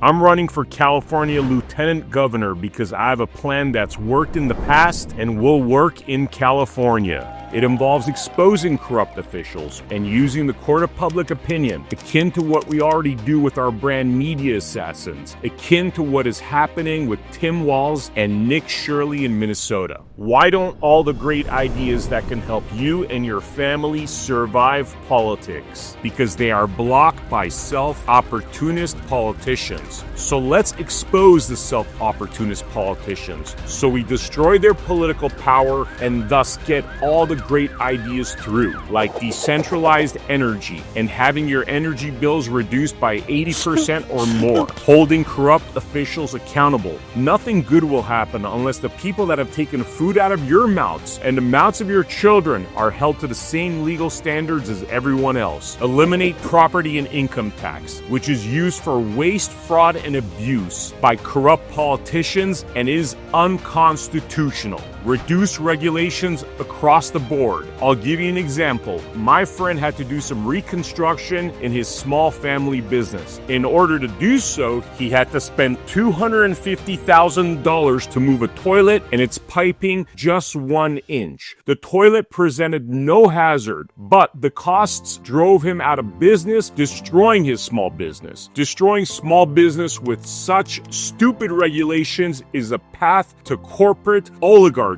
I'm running for California Lieutenant Governor because I have a plan that's worked in the past and will work in California. It involves exposing corrupt officials and using the court of public opinion, akin to what we already do with our brand media assassins, akin to what is happening with Tim Walz and Nick Shirley in Minnesota. Why don't all the great ideas that can help you and your family survive politics? Because they are blocked by self-opportunist politicians. So let's expose the self-opportunist politicians so we destroy their political power and thus get all the great ideas through, like decentralized energy and having your energy bills reduced by 80% or more, holding corrupt officials accountable. Nothing good will happen unless the people that have taken food out of your mouths and the mouths of your children are held to the same legal standards as everyone else. Eliminate property and income tax, which is used for waste, fraud, and abuse by corrupt politicians and is unconstitutional. Reduce regulations across the board. I'll give you an example. My friend had to do some reconstruction in his small family business. In order to do so, he had to spend $250,000 to move a toilet and its piping just 1 inch. The toilet presented no hazard, but the costs drove him out of business, destroying his small business. Destroying small business with such stupid regulations is a path to corporate oligarchy.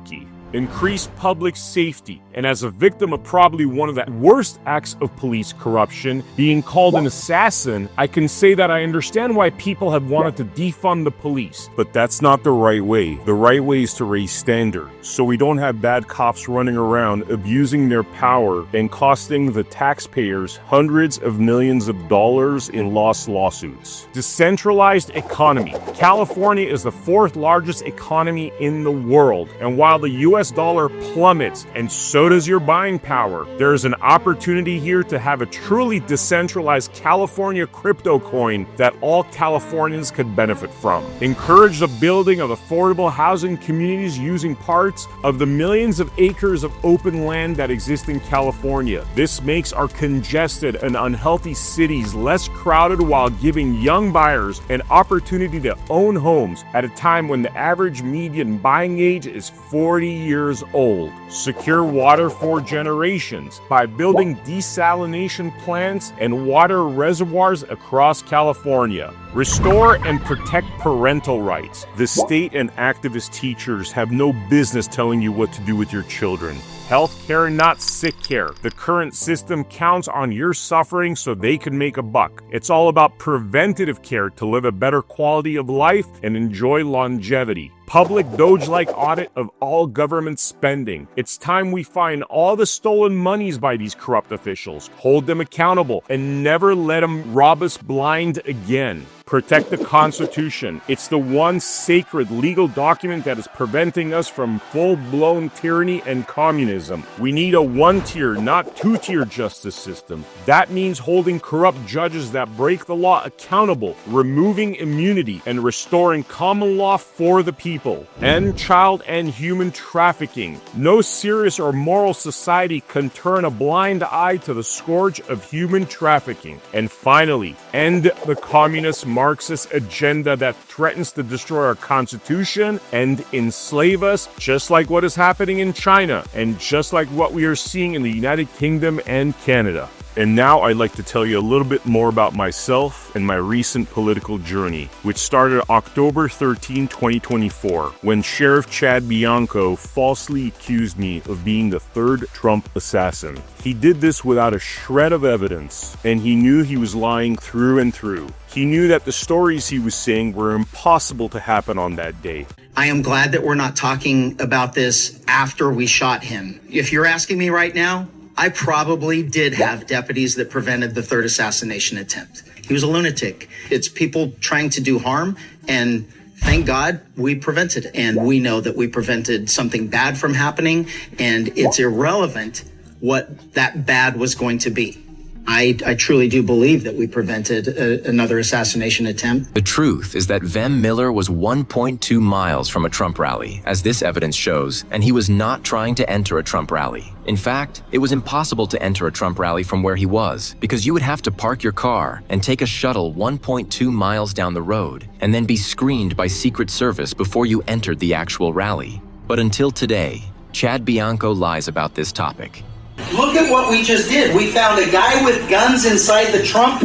Increase public safety. And as a victim of probably one of the worst acts of police corruption, being called an assassin, I can say that I understand why people have wanted to defund the police. But that's not the right way. The right way is to raise standards, so we don't have bad cops running around abusing their power and costing the taxpayers hundreds of millions of dollars in lost lawsuits. Decentralized economy. California is the 4th largest economy in the world, and while the US dollar plummets and so does your buying power, there is an opportunity here to have a truly decentralized California crypto coin that all Californians could benefit from. Encourage the building of affordable housing communities using parts of the millions of acres of open land that exist in California. This makes our congested and unhealthy cities less crowded while giving young buyers an opportunity to own homes at a time when the average median buying age is 40 years old. Secure water for generations by building desalination plants and water reservoirs across California. Restore and protect parental rights. The state and activist teachers have no business telling you what to do with your children. Healthcare, not sick care. The current system counts on your suffering so they can make a buck. It's all about preventative care to live a better quality of life and enjoy longevity. Public Doge-like audit of all government spending. It's time we find all the stolen monies by these corrupt officials, hold them accountable, and never let them rob us blind again. Protect the Constitution. It's the one sacred legal document that is preventing us from full-blown tyranny and communism. We need a one-tier, not two-tier justice system. That means holding corrupt judges that break the law accountable, removing immunity, and restoring common law for the people. End child and human trafficking. No serious or moral society can turn a blind eye to the scourge of human trafficking. And finally, end the communist Marxist agenda that threatens to destroy our Constitution and enslave us, just like what is happening in China and just like what we are seeing in the United Kingdom and Canada. And now I'd like to tell you a little bit more about myself and my recent political journey, which started October 13, 2024, when Sheriff Chad Bianco falsely accused me of being the 3rd Trump assassin. He did this without a shred of evidence, and he knew he was lying through and through. He knew that the stories he was saying were impossible to happen on that day. I am glad that we're not talking about this after we shot him. If you're asking me right now, I probably did have deputies that prevented the 3rd assassination attempt. He was a lunatic. It's people trying to do harm, and thank God we prevented it. And we know that we prevented something bad from happening, and it's irrelevant what that bad was going to be. I truly do believe that we prevented another assassination attempt. The truth is that Vem Miller was 1.2 miles from a Trump rally, as this evidence shows, and he was not trying to enter a Trump rally. In fact, it was impossible to enter a Trump rally from where he was, because you would have to park your car and take a shuttle 1.2 miles down the road, and then be screened by Secret Service before you entered the actual rally. But until today, Chad Bianco lies about this topic. Look at what we just did. We found a guy with guns inside the Trump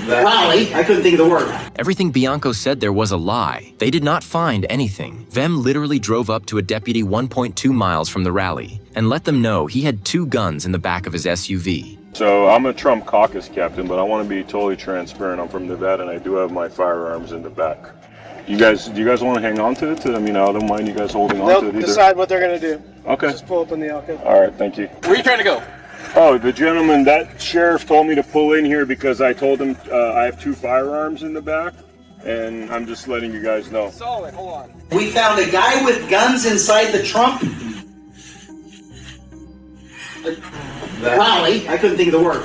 rally. I couldn't think of the word. Everything Bianco said there was a lie. They did not find anything. Vem literally drove up to a deputy 1.2 miles from the rally and let them know he had 2 guns in the back of his SUV. So I'm a Trump caucus captain, but I want to be totally transparent. I'm from Nevada, and I do have my firearms in the back. Do you guys want to hang on to it? I mean, I don't mind you guys holding on to it either. They'll decide what they're going to do. Okay. Just pull up in the Alcove. All right, thank you. Where are you trying to go? Oh, the gentleman, that sheriff told me to pull in here because I told him I have 2 firearms in the back, and I'm just letting you guys know. Solid, hold on. We found a guy with guns inside the Trump rally. I couldn't think of the word.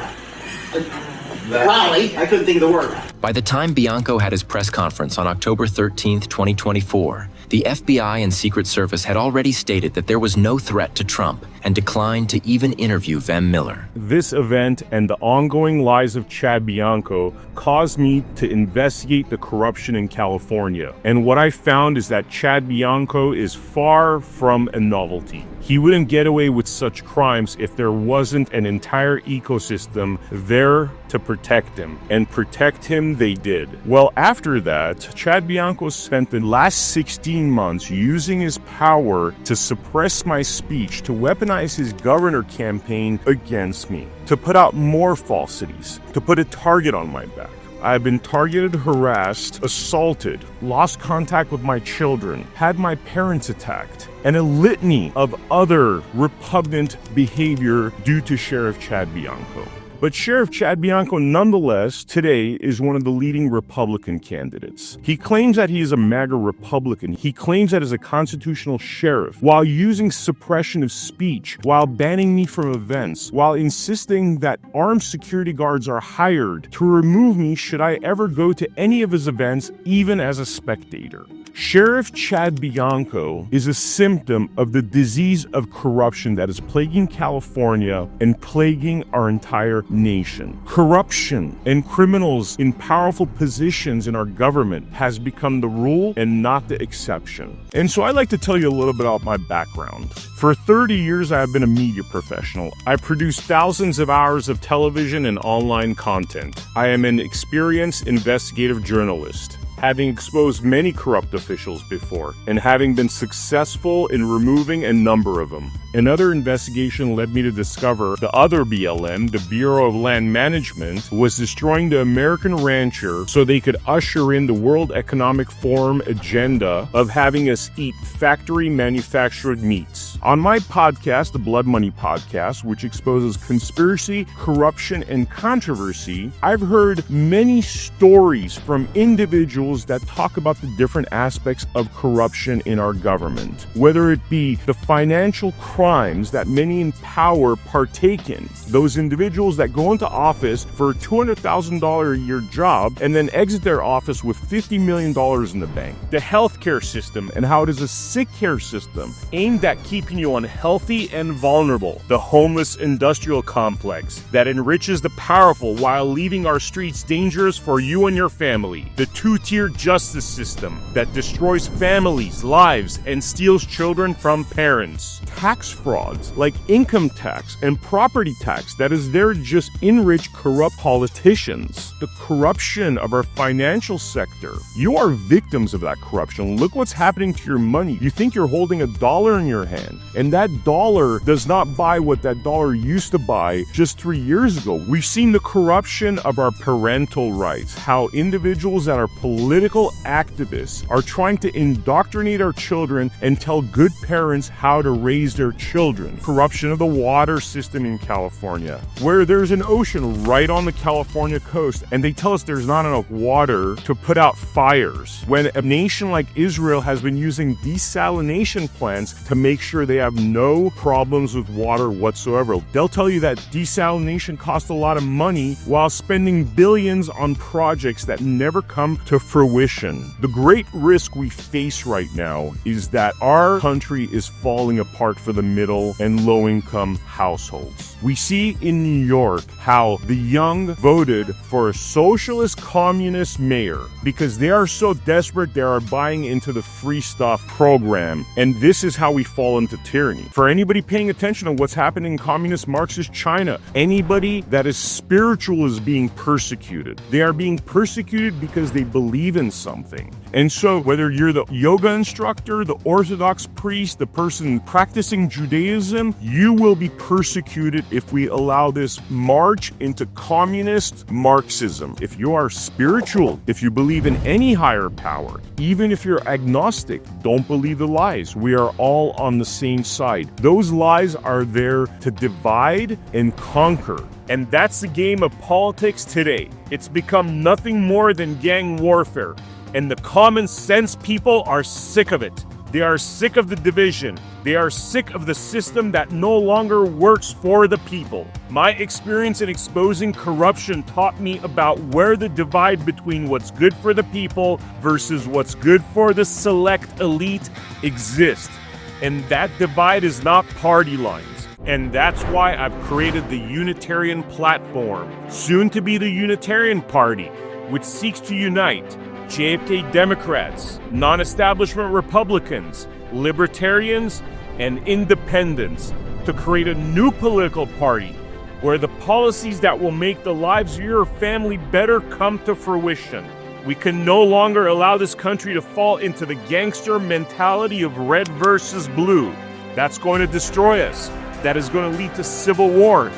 Rally. I couldn't think of the word. By the time Bianco had his press conference on October 13, 2024, the FBI and Secret Service had already stated that there was no threat to Trump and declined to even interview Vem Miller. This event and the ongoing lies of Chad Bianco caused me to investigate the corruption in California. And what I found is that Chad Bianco is far from a novelty. He wouldn't get away with such crimes if there wasn't an entire ecosystem there to protect him. And protect him they did. Well, after that, Chad Bianco spent the last 16 months using his power to suppress my speech, to weaponize his governor campaign against me, to put out more falsities, to put a target on my back. I've been targeted, harassed, assaulted, lost contact with my children, had my parents attacked, and a litany of other repugnant behavior due to Sheriff Chad Bianco. But Sheriff Chad Bianco, nonetheless, today is one of the leading Republican candidates. He claims that he is a MAGA Republican. He claims that as a constitutional sheriff, while using suppression of speech, while banning me from events, while insisting that armed security guards are hired to remove me should I ever go to any of his events, even as a spectator. Sheriff Chad Bianco is a symptom of the disease of corruption that is plaguing California and plaguing our entire nation. Corruption and criminals in powerful positions in our government has become the rule and not the exception. And so I'd like to tell you a little bit about my background. For 30 years, I have been a media professional. I produce thousands of hours of television and online content. I am an experienced investigative journalist, having exposed many corrupt officials before, and having been successful in removing a number of them. Another investigation led me to discover the other BLM, the Bureau of Land Management, was destroying the American rancher so they could usher in the World Economic Forum agenda of having us eat factory manufactured meats. On my podcast, the Blood Money Podcast, which exposes conspiracy, corruption, and controversy, I've heard many stories from individuals that talk about the different aspects of corruption in our government, whether it be the financial crimes that many in power partake in, those individuals that go into office for a $200,000 a year job and then exit their office with $50 million in the bank, the healthcare system and how it is a sick care system aimed at keeping you unhealthy and vulnerable, the homeless industrial complex that enriches the powerful while leaving our streets dangerous for you and your family, the two-tier justice system that destroys families, lives, and steals children from parents, tax frauds like income tax and property tax that is there to just enrich corrupt politicians, the corruption of our financial sector. You are victims of that corruption. Look what's happening to your money. You think you're holding a dollar in your hand, and that dollar does not buy what that dollar used to buy just 3 years ago. We've seen the corruption of our parental rights, how individuals that are politically political activists are trying to indoctrinate our children and tell good parents how to raise their children. Corruption of the water system in California, where there's an ocean right on the California coast, and they tell us there's not enough water to put out fires, when a nation like Israel has been using desalination plants to make sure they have no problems with water whatsoever. They'll tell you that desalination costs a lot of money while spending billions on projects that never come to fruition. The great risk we face right now is that our country is falling apart for the middle and low-income households. We see in New York how the young voted for a socialist communist mayor because they are so desperate they are buying into the free stuff program, and this is how we fall into tyranny. For anybody paying attention to what's happening in communist Marxist China, anybody that is spiritual is being persecuted. They are being persecuted because they believe in something. And so whether you're the yoga instructor, the Orthodox priest, the person practicing Judaism, you will be persecuted if we allow this march into communist Marxism. If you are spiritual, if you believe in any higher power, even if you're agnostic, don't believe the lies. We are all on the same side. Those lies are there to divide and conquer. And that's the game of politics today. It's become nothing more than gang warfare. And the common sense people are sick of it. They are sick of the division. They are sick of the system that no longer works for the people. My experience in exposing corruption taught me about where the divide between what's good for the people versus what's good for the select elite exists. And that divide is not party lines. And that's why I've created the Unitarian Platform, soon to be the Unitarian Party, which seeks to unite JFK Democrats, non-establishment Republicans, libertarians, and independents to create a new political party where the policies that will make the lives of your family better come to fruition. We can no longer allow this country to fall into the gangster mentality of red versus blue. That's going to destroy us. That is going to lead to civil war.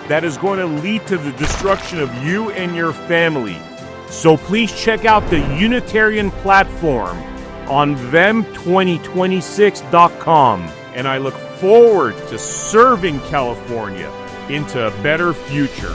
That is going to lead to the destruction of you and your family. So please check out the Unitarian Platform on them2026.com. And I look forward to serving California into a better future.